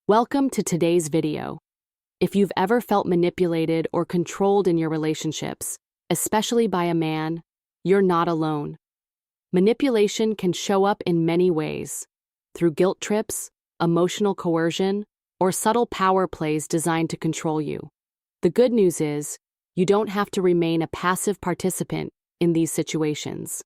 Welcome to today's video. If you've ever felt manipulated or controlled in your relationships, especially by a man, you're not alone. Manipulation can show up in many ways, through guilt trips, emotional coercion, or subtle power plays designed to control you. The good news is, you don't have to remain a passive participant in these situations.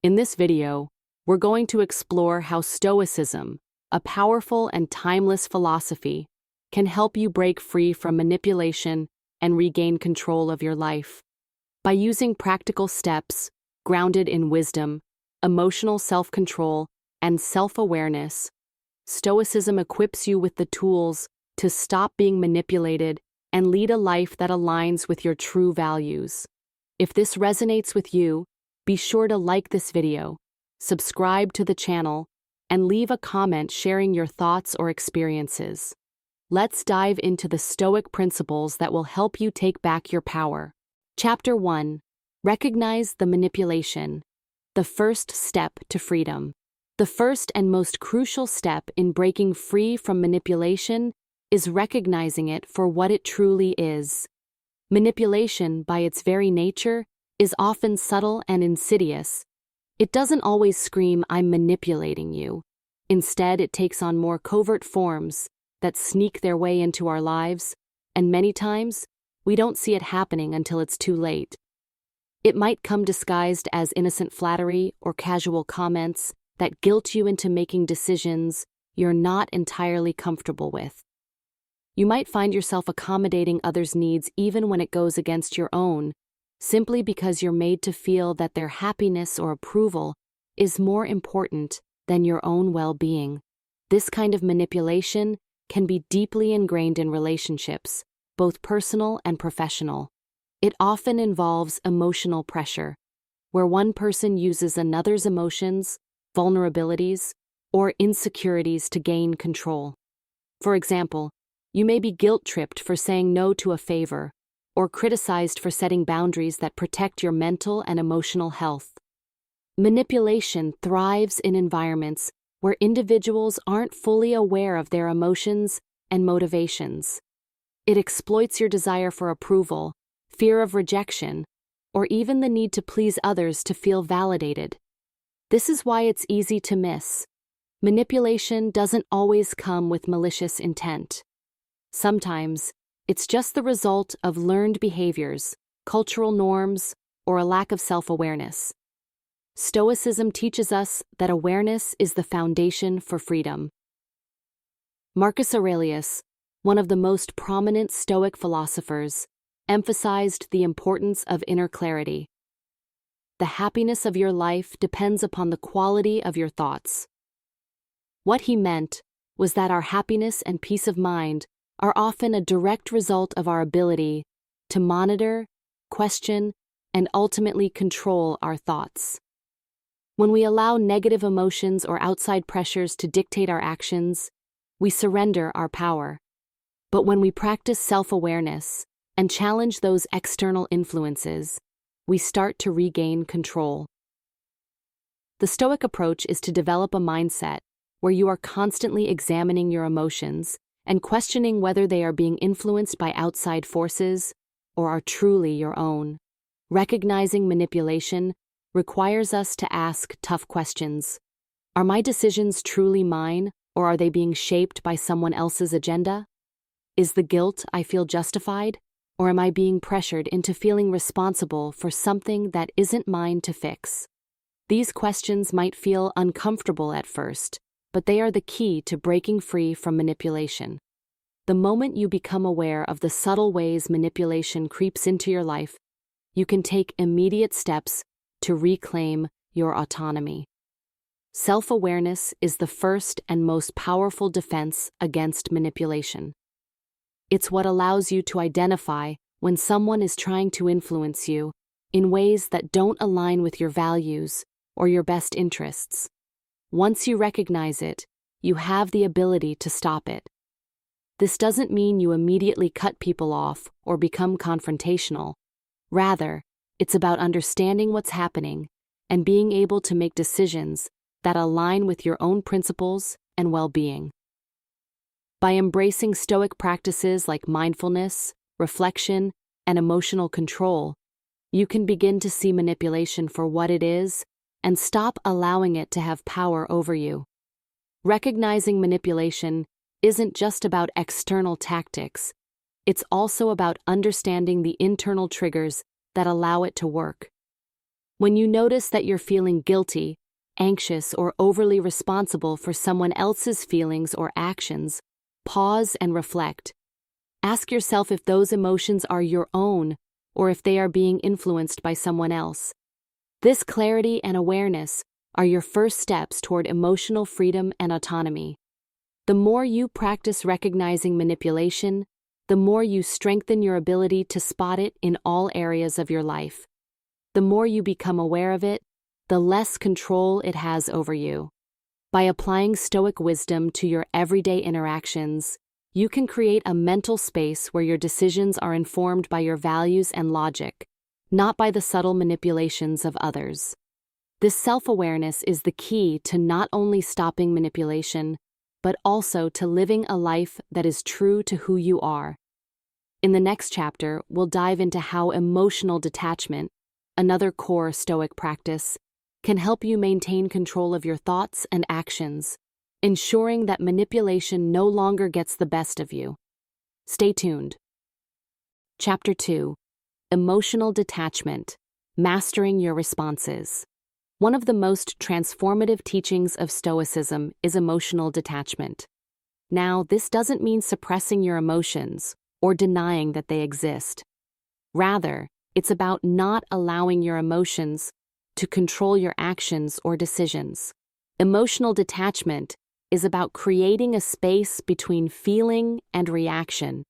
In this video, we're going to explore how Stoicism, a powerful and timeless philosophy, can help you break free from manipulation and regain control of your life. By using practical steps grounded in wisdom, emotional self-control, and self-awareness, Stoicism equips you with the tools to stop being manipulated and lead a life that aligns with your true values. If this resonates with you, be sure to like this video, subscribe to the channel, and leave a comment sharing your thoughts or experiences. Let's dive into the Stoic principles that will help you take back your power. Chapter 1. Recognize the manipulation. The first step to freedom. The first and most crucial step in breaking free from manipulation is recognizing it for what it truly is. Manipulation, by its very nature, is often subtle and insidious. It doesn't always scream, "I'm manipulating you." Instead, it takes on more covert forms that sneak their way into our lives, and many times, we don't see it happening until it's too late. It might come disguised as innocent flattery or casual comments that guilt you into making decisions you're not entirely comfortable with. You might find yourself accommodating others' needs even when it goes against your own, simply because you're made to feel that their happiness or approval is more important than your own well-being. This kind of manipulation can be deeply ingrained in relationships, both personal and professional. It often involves emotional pressure, where one person uses another's emotions, vulnerabilities, or insecurities to gain control. For example, you may be guilt-tripped for saying no to a favor, or criticized for setting boundaries that protect your mental and emotional health. Manipulation thrives in environments where individuals aren't fully aware of their emotions and motivations. It exploits your desire for approval, fear of rejection, or even the need to please others to feel validated. This is why it's easy to miss. Manipulation doesn't always come with malicious intent. Sometimes, it's just the result of learned behaviors, cultural norms, or a lack of self-awareness. Stoicism teaches us that awareness is the foundation for freedom. Marcus Aurelius, one of the most prominent Stoic philosophers, emphasized the importance of inner clarity. The happiness of your life depends upon the quality of your thoughts. What he meant was that our happiness and peace of mind are often a direct result of our ability to monitor, question, and ultimately control our thoughts. When we allow negative emotions or outside pressures to dictate our actions, we surrender our power. But when we practice self-awareness and challenge those external influences, we start to regain control. The Stoic approach is to develop a mindset where you are constantly examining your emotions and questioning whether they are being influenced by outside forces or are truly your own. Recognizing manipulation requires us to ask tough questions. Are my decisions truly mine, or are they being shaped by someone else's agenda? Is the guilt I feel justified, or am I being pressured into feeling responsible for something that isn't mine to fix? These questions might feel uncomfortable at first, but they are the key to breaking free from manipulation. The moment you become aware of the subtle ways manipulation creeps into your life, you can take immediate steps to reclaim your autonomy. Self-awareness is the first and most powerful defense against manipulation. It's what allows you to identify when someone is trying to influence you in ways that don't align with your values or your best interests. Once you recognize it, you have the ability to stop it. This doesn't mean you immediately cut people off or become confrontational. Rather, it's about understanding what's happening and being able to make decisions that align with your own principles and well-being. By embracing Stoic practices like mindfulness, reflection, and emotional control, you can begin to see manipulation for what it is and stop allowing it to have power over you. Recognizing manipulation isn't just about external tactics, it's also about understanding the internal triggers that allow it to work. When you notice that you're feeling guilty, anxious, or overly responsible for someone else's feelings or actions, pause and reflect. Ask yourself if those emotions are your own or if they are being influenced by someone else. This clarity and awareness are your first steps toward emotional freedom and autonomy. The more you practice recognizing manipulation, the more you strengthen your ability to spot it in all areas of your life. The more you become aware of it, the less control it has over you. By applying Stoic wisdom to your everyday interactions, you can create a mental space where your decisions are informed by your values and logic, not by the subtle manipulations of others. This self-awareness is the key to not only stopping manipulation, but also to living a life that is true to who you are. In the next chapter, we'll dive into how emotional detachment, another core Stoic practice, can help you maintain control of your thoughts and actions, ensuring that manipulation no longer gets the best of you. Stay tuned. Chapter 2: Emotional Detachment, Mastering Your Responses. One of the most transformative teachings of Stoicism is emotional detachment. Now, this doesn't mean suppressing your emotions or denying that they exist. Rather, it's about not allowing your emotions to control your actions or decisions. Emotional detachment is about creating a space between feeling and reaction.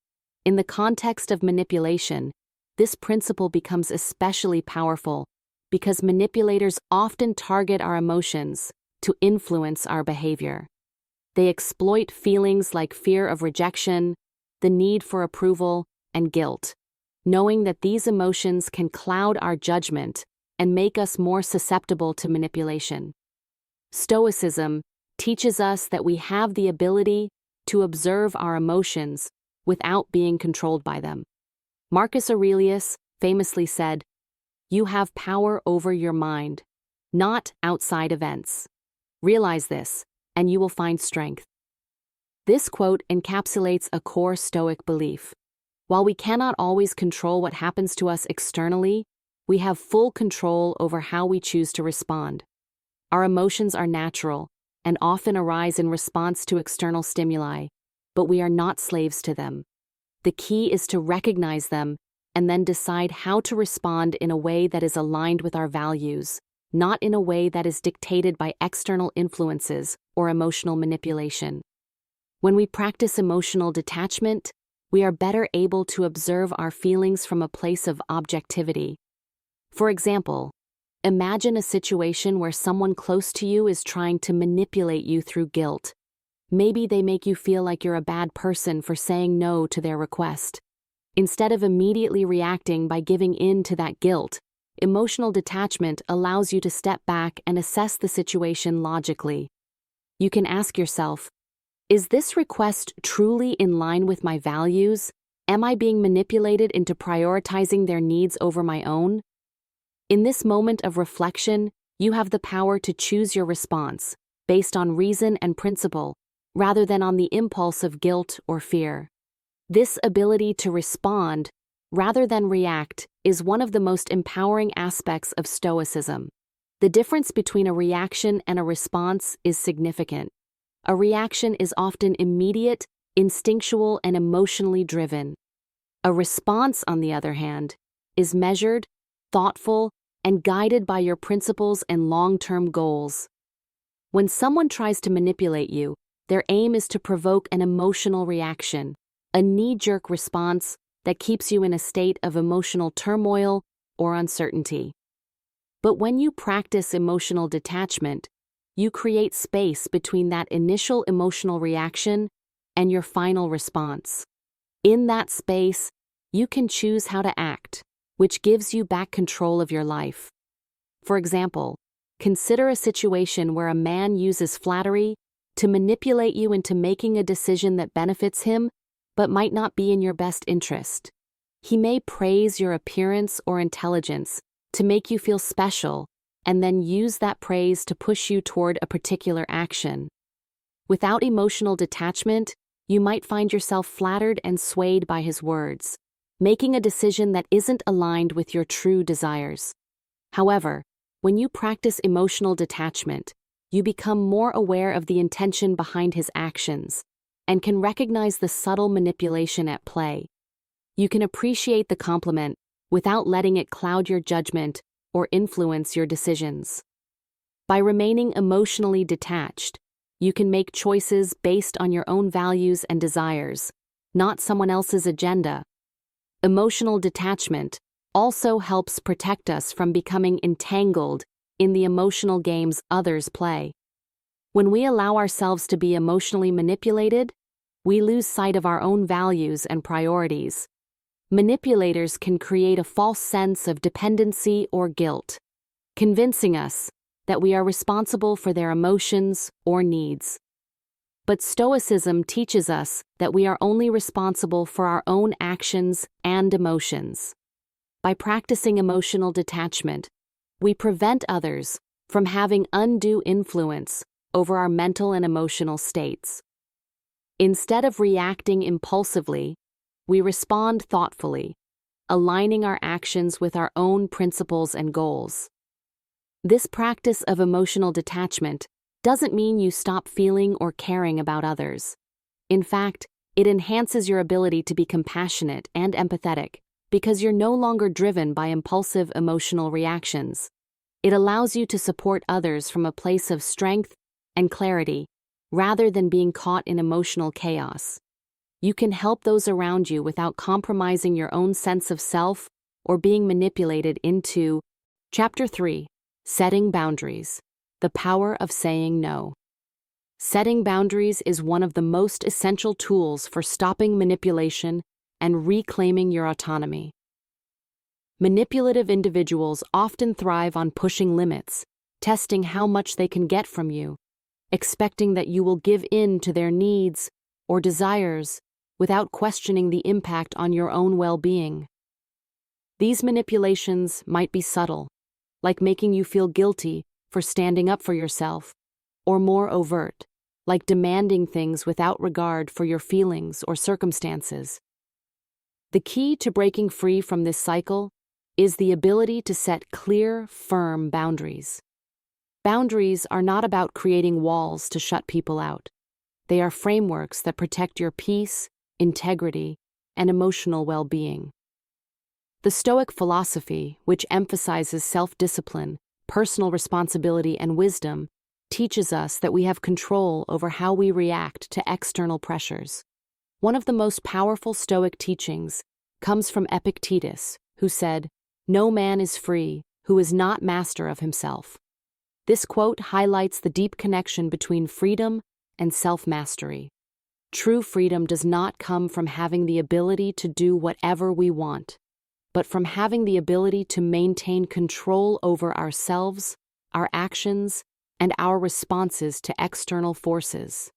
In the context of manipulation, this principle becomes especially powerful because manipulators often target our emotions to influence our behavior. They exploit feelings like fear of rejection, the need for approval, and guilt, knowing that these emotions can cloud our judgment and make us more susceptible to manipulation. Stoicism teaches us that we have the ability to observe our emotions without being controlled by them. Marcus Aurelius famously said, "You have power over your mind, not outside events. Realize this, and you will find strength." This quote encapsulates a core Stoic belief. While we cannot always control what happens to us externally, we have full control over how we choose to respond. Our emotions are natural and often arise in response to external stimuli, but we are not slaves to them. The key is to recognize them and then decide how to respond in a way that is aligned with our values, not in a way that is dictated by external influences or emotional manipulation. When we practice emotional detachment, we are better able to observe our feelings from a place of objectivity. For example, imagine a situation where someone close to you is trying to manipulate you through guilt. Maybe they make you feel like you're a bad person for saying no to their request. Instead of immediately reacting by giving in to that guilt, emotional detachment allows you to step back and assess the situation logically. You can ask yourself, is this request truly in line with my values? Am I being manipulated into prioritizing their needs over my own? In this moment of reflection, you have the power to choose your response, based on reason and principle, rather than on the impulse of guilt or fear. This ability to respond, rather than react, is one of the most empowering aspects of Stoicism. The difference between a reaction and a response is significant. A reaction is often immediate, instinctual, and emotionally driven. A response, on the other hand, is measured, thoughtful, and guided by your principles and long-term goals. When someone tries to manipulate you, their aim is to provoke an emotional reaction, a knee-jerk response that keeps you in a state of emotional turmoil or uncertainty. But when you practice emotional detachment, you create space between that initial emotional reaction and your final response. In that space, you can choose how to act, which gives you back control of your life. For example, consider a situation where a man uses flattery to manipulate you into making a decision that benefits him, but might not be in your best interest. He may praise your appearance or intelligence to make you feel special, and then use that praise to push you toward a particular action. Without emotional detachment, you might find yourself flattered and swayed by his words, making a decision that isn't aligned with your true desires. However, when you practice emotional detachment, you become more aware of the intention behind his actions and can recognize the subtle manipulation at play. You can appreciate the compliment without letting it cloud your judgment or influence your decisions. By remaining emotionally detached, you can make choices based on your own values and desires, not someone else's agenda. Emotional detachment also helps protect us from becoming entangled in the emotional games others play. When we allow ourselves to be emotionally manipulated, we lose sight of our own values and priorities. Manipulators can create a false sense of dependency or guilt, convincing us that we are responsible for their emotions or needs. But Stoicism teaches us that we are only responsible for our own actions and emotions. By practicing emotional detachment, we prevent others from having undue influence over our mental and emotional states. Instead of reacting impulsively, we respond thoughtfully, aligning our actions with our own principles and goals. This practice of emotional detachment doesn't mean you stop feeling or caring about others. In fact, it enhances your ability to be compassionate and empathetic because you're no longer driven by impulsive emotional reactions. It allows you to support others from a place of strength and clarity rather than being caught in emotional chaos. You can help those around you without compromising your own sense of self or being manipulated into. Chapter 3. Setting Boundaries. The Power of Saying No. Setting boundaries is one of the most essential tools for stopping manipulation and reclaiming your autonomy. Manipulative individuals often thrive on pushing limits, testing how much they can get from you, expecting that you will give in to their needs or desires without questioning the impact on your own well-being. These manipulations might be subtle, like making you feel guilty for standing up for yourself, or more overt, like demanding things without regard for your feelings or circumstances. The key to breaking free from this cycle is the ability to set clear, firm boundaries. Boundaries are not about creating walls to shut people out. They are frameworks that protect your peace, integrity, and emotional well-being. The Stoic philosophy, which emphasizes self-discipline, personal responsibility, and wisdom, teaches us that we have control over how we react to external pressures. One of the most powerful Stoic teachings comes from Epictetus, who said, "No man is free who is not master of himself." This quote highlights the deep connection between freedom and self-mastery. True freedom does not come from having the ability to do whatever we want, but from having the ability to maintain control over ourselves, our actions, and our responses to external forces.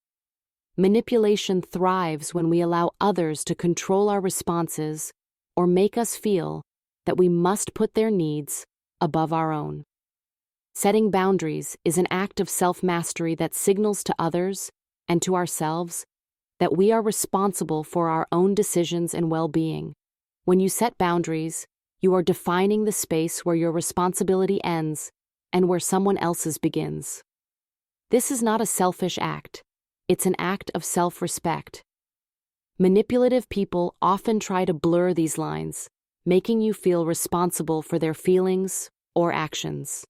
Manipulation thrives when we allow others to control our responses or make us feel that we must put their needs above our own. Setting boundaries is an act of self-mastery that signals to others and to ourselves that we are responsible for our own decisions and well-being. When you set boundaries, you are defining the space where your responsibility ends and where someone else's begins. This is not a selfish act. It's an act of self-respect. Manipulative people often try to blur these lines, making you feel responsible for their feelings or actions.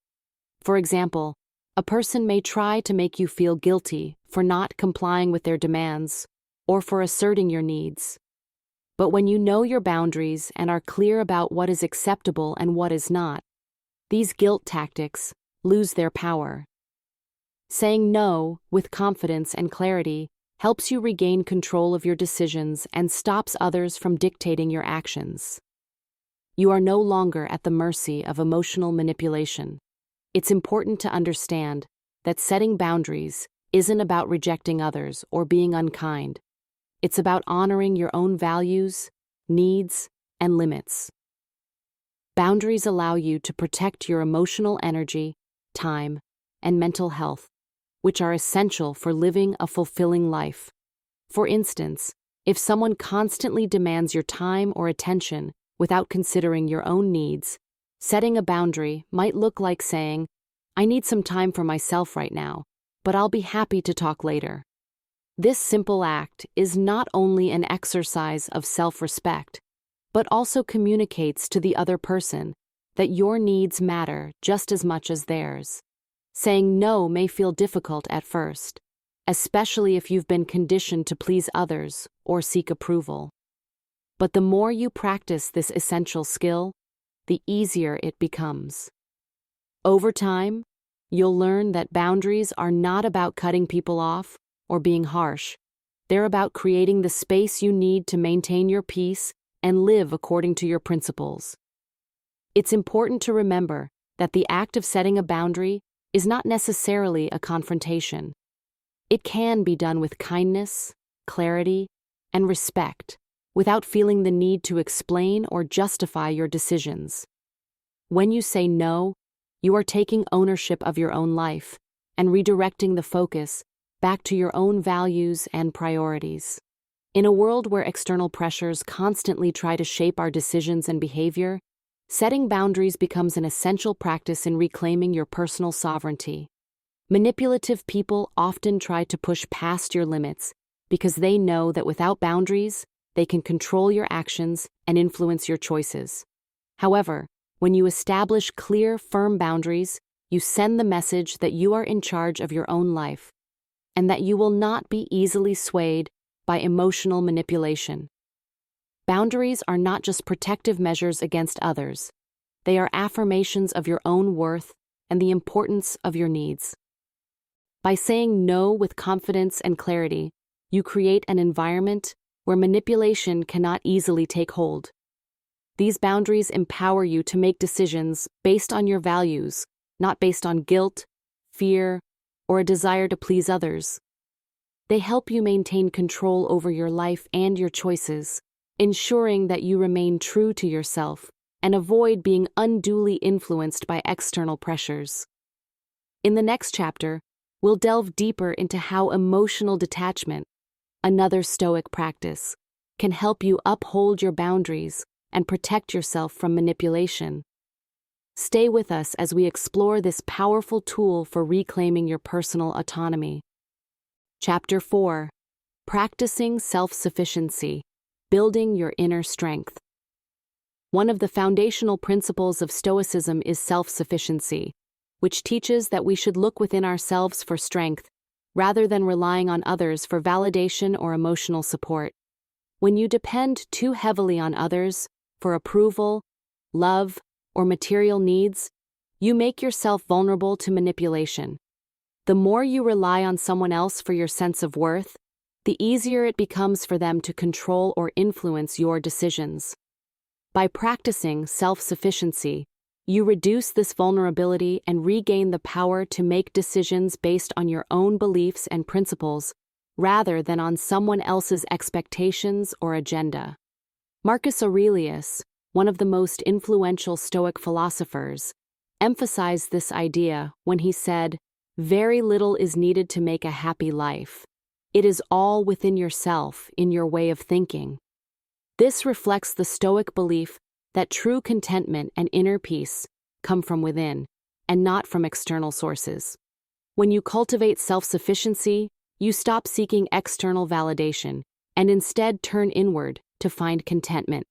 For example, a person may try to make you feel guilty for not complying with their demands or for asserting your needs. But when you know your boundaries and are clear about what is acceptable and what is not, these guilt tactics lose their power. Saying no with confidence and clarity helps you regain control of your decisions and stops others from dictating your actions. You are no longer at the mercy of emotional manipulation. It's important to understand that setting boundaries isn't about rejecting others or being unkind. It's about honoring your own values, needs, and limits. Boundaries allow you to protect your emotional energy, time, and mental health, which are essential for living a fulfilling life. For instance, if someone constantly demands your time or attention without considering your own needs, setting a boundary might look like saying, "I need some time for myself right now, but I'll be happy to talk later." This simple act is not only an exercise of self-respect, but also communicates to the other person that your needs matter just as much as theirs. Saying no may feel difficult at first, especially if you've been conditioned to please others or seek approval. But the more you practice this essential skill, the easier it becomes. Over time, you'll learn that boundaries are not about cutting people off or being harsh. They're about creating the space you need to maintain your peace and live according to your principles. It's important to remember that the act of setting a boundary is not necessarily a confrontation. It can be done with kindness, clarity, and respect, without feeling the need to explain or justify your decisions. When you say no, you are taking ownership of your own life and redirecting the focus back to your own values and priorities. In a world where external pressures constantly try to shape our decisions and behavior, setting boundaries becomes an essential practice in reclaiming your personal sovereignty. Manipulative people often try to push past your limits because they know that without boundaries, they can control your actions and influence your choices. However, when you establish clear, firm boundaries, you send the message that you are in charge of your own life and that you will not be easily swayed by emotional manipulation. Boundaries are not just protective measures against others. They are affirmations of your own worth and the importance of your needs. By saying no with confidence and clarity, you create an environment where manipulation cannot easily take hold. These boundaries empower you to make decisions based on your values, not based on guilt, fear, or a desire to please others. They help you maintain control over your life and your choices, ensuring that you remain true to yourself and avoid being unduly influenced by external pressures. In the next chapter, we'll delve deeper into how emotional detachment, another Stoic practice, can help you uphold your boundaries and protect yourself from manipulation. Stay with us as we explore this powerful tool for reclaiming your personal autonomy. Chapter 4. Practicing Self-Sufficiency, Building Your Inner Strength. One of the foundational principles of Stoicism is self-sufficiency, which teaches that we should look within ourselves for strength, rather than relying on others for validation or emotional support. When you depend too heavily on others for approval, love, or material needs, you make yourself vulnerable to manipulation. The more you rely on someone else for your sense of worth, the easier it becomes for them to control or influence your decisions. By practicing self-sufficiency, you reduce this vulnerability and regain the power to make decisions based on your own beliefs and principles, rather than on someone else's expectations or agenda. Marcus Aurelius, one of the most influential Stoic philosophers, emphasized this idea when he said, "Very little is needed to make a happy life. It is all within yourself, in your way of thinking." This reflects the Stoic belief that true contentment and inner peace come from within, and not from external sources. When you cultivate self-sufficiency, you stop seeking external validation and instead turn inward to find contentment.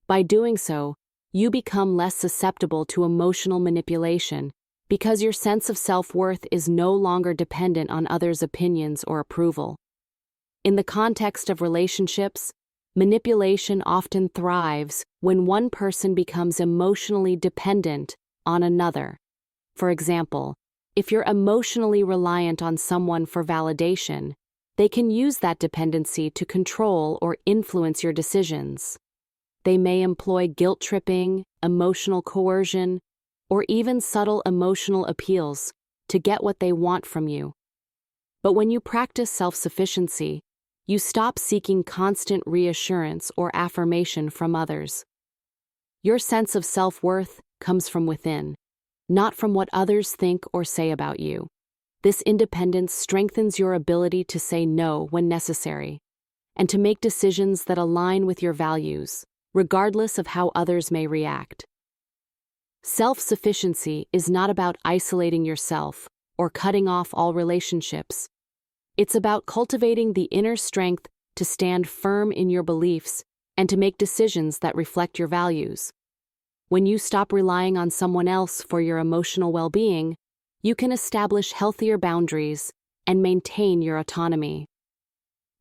By doing so, you become less susceptible to emotional manipulation because your sense of self-worth is no longer dependent on others' opinions or approval. In the context of relationships, manipulation often thrives when one person becomes emotionally dependent on another. For example, if you're emotionally reliant on someone for validation, they can use that dependency to control or influence your decisions. They may employ guilt-tripping, emotional coercion, or even subtle emotional appeals to get what they want from you. But when you practice self-sufficiency, you stop seeking constant reassurance or affirmation from others. Your sense of self-worth comes from within, not from what others think or say about you. This independence strengthens your ability to say no when necessary, and to make decisions that align with your values, regardless of how others may react. Self-sufficiency is not about isolating yourself or cutting off all relationships. It's about cultivating the inner strength to stand firm in your beliefs and to make decisions that reflect your values. When you stop relying on someone else for your emotional well-being, you can establish healthier boundaries and maintain your autonomy.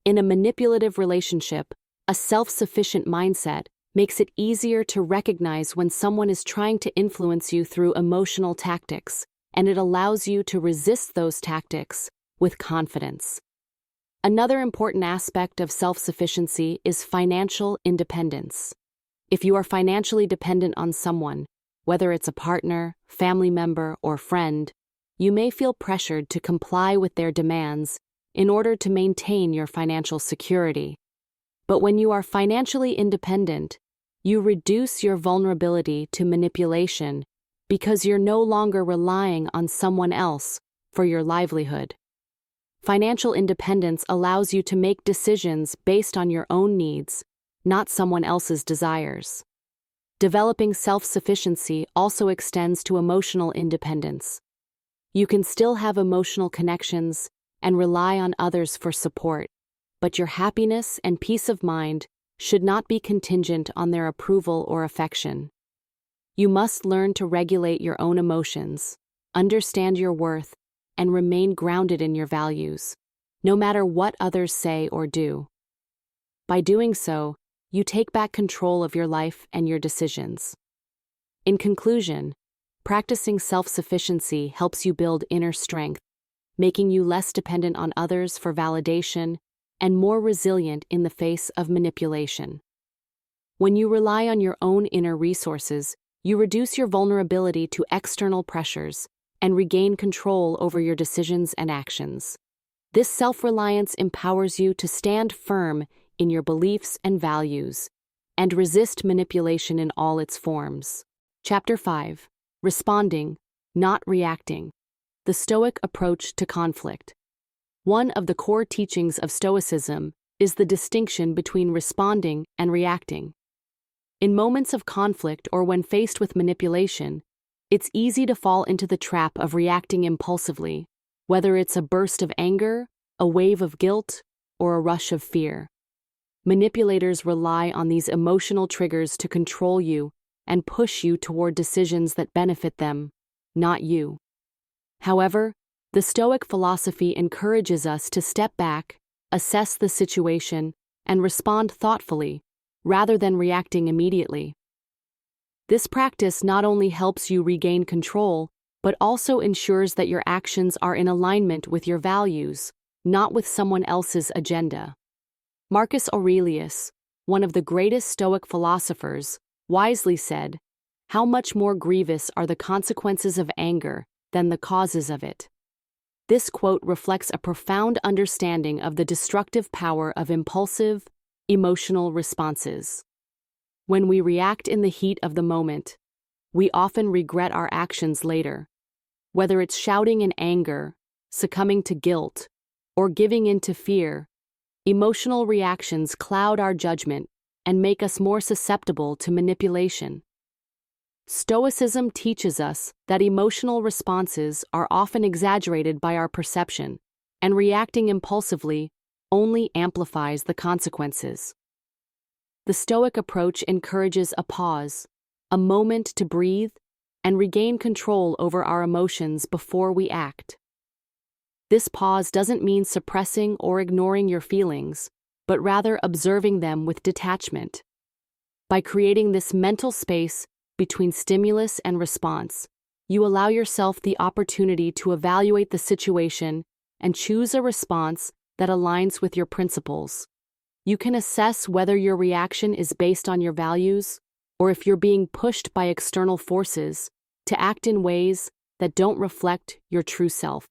In a manipulative relationship, a self-sufficient mindset makes it easier to recognize when someone is trying to influence you through emotional tactics, and it allows you to resist those tactics with confidence. Another important aspect of self-sufficiency is financial independence. If you are financially dependent on someone, whether it's a partner, family member, or friend, you may feel pressured to comply with their demands in order to maintain your financial security. But when you are financially independent, you reduce your vulnerability to manipulation because you're no longer relying on someone else for your livelihood. Financial independence allows you to make decisions based on your own needs, not someone else's desires. Developing self-sufficiency also extends to emotional independence. You can still have emotional connections and rely on others for support, but your happiness and peace of mind should not be contingent on their approval or affection. You must learn to regulate your own emotions, understand your worth, and remain grounded in your values, no matter what others say or do. By doing so, you take back control of your life and your decisions. In conclusion, practicing self-sufficiency helps you build inner strength, making you less dependent on others for validation and more resilient in the face of manipulation. When you rely on your own inner resources, you reduce your vulnerability to external pressures and regain control over your decisions and actions. This self-reliance empowers you to stand firm in your beliefs and values and resist manipulation in all its forms. Chapter 5. Responding, not reacting. The Stoic approach to conflict. One of the core teachings of Stoicism is the distinction between responding and reacting. In moments of conflict or when faced with manipulation, it's easy to fall into the trap of reacting impulsively, whether it's a burst of anger, a wave of guilt, or a rush of fear. Manipulators rely on these emotional triggers to control you and push you toward decisions that benefit them, not you. However, the Stoic philosophy encourages us to step back, assess the situation, and respond thoughtfully, rather than reacting immediately. This practice not only helps you regain control, but also ensures that your actions are in alignment with your values, not with someone else's agenda. Marcus Aurelius, one of the greatest Stoic philosophers, wisely said, "How much more grievous are the consequences of anger than the causes of it." This quote reflects a profound understanding of the destructive power of impulsive, emotional responses. When we react in the heat of the moment, we often regret our actions later. Whether it's shouting in anger, succumbing to guilt, or giving in to fear, emotional reactions cloud our judgment and make us more susceptible to manipulation. Stoicism teaches us that emotional responses are often exaggerated by our perception, and reacting impulsively only amplifies the consequences. The Stoic approach encourages a pause, a moment to breathe, and regain control over our emotions before we act. This pause doesn't mean suppressing or ignoring your feelings, but rather observing them with detachment. By creating this mental space between stimulus and response, you allow yourself the opportunity to evaluate the situation and choose a response that aligns with your principles. You can assess whether your reaction is based on your values or if you're being pushed by external forces to act in ways that don't reflect your true self.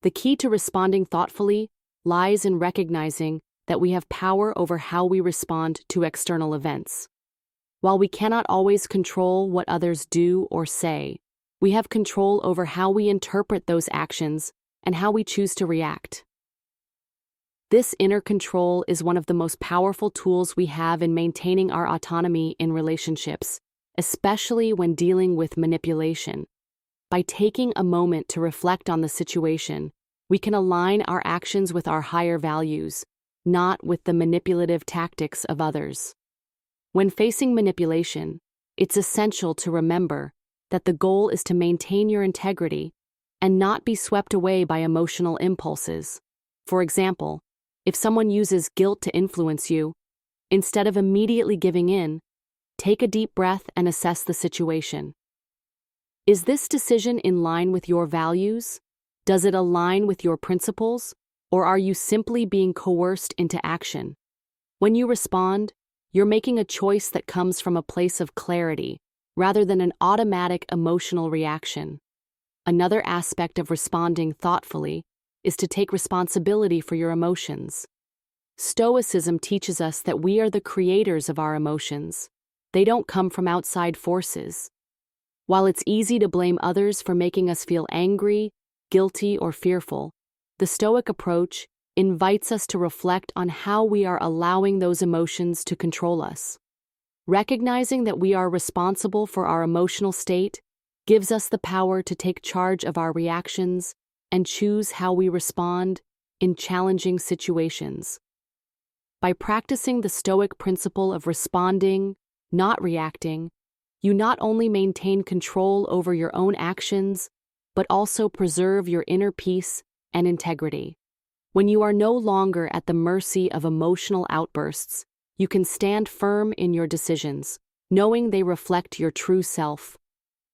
The key to responding thoughtfully lies in recognizing that we have power over how we respond to external events. While we cannot always control what others do or say, we have control over how we interpret those actions and how we choose to react. This inner control is one of the most powerful tools we have in maintaining our autonomy in relationships, especially when dealing with manipulation. By taking a moment to reflect on the situation, we can align our actions with our higher values, not with the manipulative tactics of others. When facing manipulation, it's essential to remember that the goal is to maintain your integrity and not be swept away by emotional impulses. For example, if someone uses guilt to influence you, instead of immediately giving in, take a deep breath and assess the situation. Is this decision in line with your values? Does it align with your principles? Or are you simply being coerced into action? When you respond, you're making a choice that comes from a place of clarity, rather than an automatic emotional reaction. Another aspect of responding thoughtfully is to take responsibility for your emotions. Stoicism teaches us that we are the creators of our emotions. They don't come from outside forces. While it's easy to blame others for making us feel angry, guilty, or fearful, the Stoic approach invites us to reflect on how we are allowing those emotions to control us. Recognizing that we are responsible for our emotional state gives us the power to take charge of our reactions and choose how we respond in challenging situations. By practicing the Stoic principle of responding, not reacting, you not only maintain control over your own actions, but also preserve your inner peace and integrity. When you are no longer at the mercy of emotional outbursts, you can stand firm in your decisions, knowing they reflect your true self.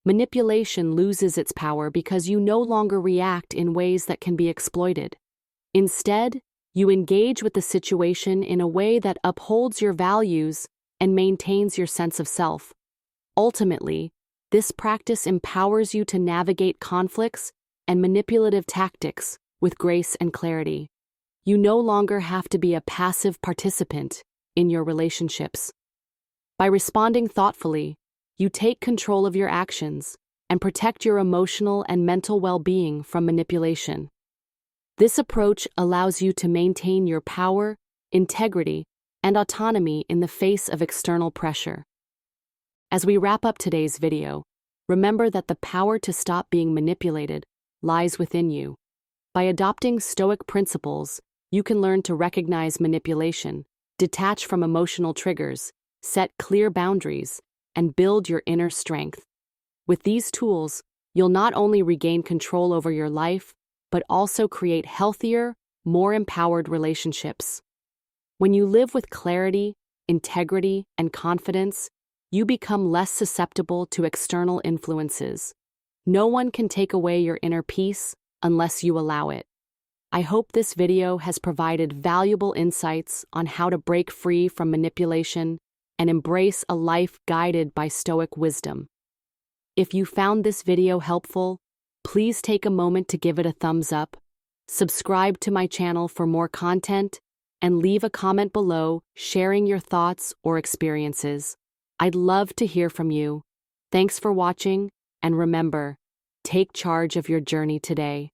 Manipulation loses its power because you no longer react in ways that can be exploited. Instead, you engage with the situation in a way that upholds your values and maintains your sense of self. Ultimately, this practice empowers you to navigate conflicts and manipulative tactics with grace and clarity. You no longer have to be a passive participant in your relationships. By responding thoughtfully, you take control of your actions and protect your emotional and mental well-being from manipulation. This approach allows you to maintain your power, integrity, and autonomy in the face of external pressure. As we wrap up today's video, remember that the power to stop being manipulated lies within you. By adopting Stoic principles, you can learn to recognize manipulation, detach from emotional triggers, set clear boundaries, and build your inner strength. With these tools, you'll not only regain control over your life, but also create healthier, more empowered relationships. When you live with clarity, integrity, and confidence, you become less susceptible to external influences. No one can take away your inner peace unless you allow it. I hope this video has provided valuable insights on how to break free from manipulation and embrace a life guided by Stoic wisdom. If you found this video helpful, please take a moment to give it a thumbs up, subscribe to my channel for more content, and leave a comment below sharing your thoughts or experiences. I'd love to hear from you. Thanks for watching, and remember, take charge of your journey today.